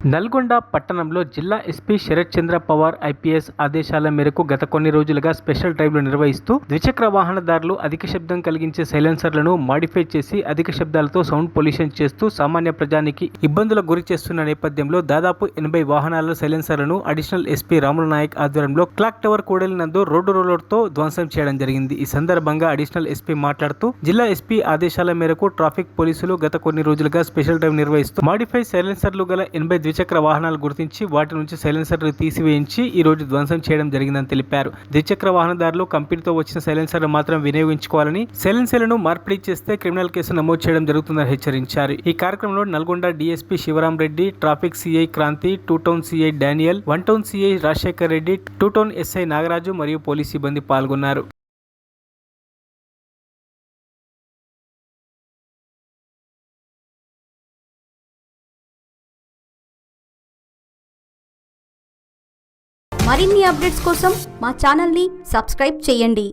నల్గొండ పట్టణంలో జిల్లా ఎస్పీ శరత్ చంద్ర పవార్ ఐపీఎస్ ఆదేశాల మేరకు గత కొన్ని రోజులుగా స్పెషల్ డ్రైవ్లు నిర్వహిస్తూ ద్విచక్ర వాహనదారులు అధిక శబ్దం కలిగించే సైలెన్సర్లను మాడిఫై చేసి అధిక శబ్దాలతో సౌండ్ పొల్యూషన్ చేస్తూ సామాన్య ప్రజానికి ఇబ్బందులకు గురి చేస్తున్న నేపథ్యంలో దాదాపు 80 వాహనాల సైలెన్సర్లను అడిషనల్ ఎస్పీ రాములు నాయక్ ఆధ్వర్యంలో క్లాక్ టవర్ కూడలి నందు రోడ్డు రోలర్తో ధ్వంసం చేయడం జరిగింది. ఈ సందర్భంగా అడిషనల్ ఎస్పీ మాట్లాడుతూ జిల్లా ఎస్పీ ఆదేశాల మేరకు ట్రాఫిక్ పోలీసులు గత కొన్ని రోజులుగా స్పెషల్ డ్రైవ్ నిర్వహిస్తూ మాడిఫై సైలెన్సర్లు గల 80 ద్విచక్ర వాహనాలు గుర్తించి వాటి నుంచి సైలెన్సర్లు తీసివేయించి ఈ రోజు ధ్వంసం చేయడం జరిగిందని తెలిపారు. ద్విచక్ర వాహనదారులు కంపెనీతో వచ్చిన సైలెన్సర్లు మాత్రం వినియోగించుకోవాలని, సైలెన్సర్లను మార్పిడి చేస్తే క్రిమినల్ కేసు నమోదు చేయడం జరుగుతుందని హెచ్చరించారు. ఈ కార్యక్రమంలో Nalgonda DSP Shivaram Reddy, traffic CI Kranthi, 2 town CI Daniel, 1 town CI Rajashekar Reddy, 2 town SI Nagaraju మరియు పోలీస్ సిబ్బంది పాల్గొన్నారు. మరిన్ని అప్డేట్స్ కోసం మా ఛానల్ని సబ్స్క్రైబ్ చేయండి.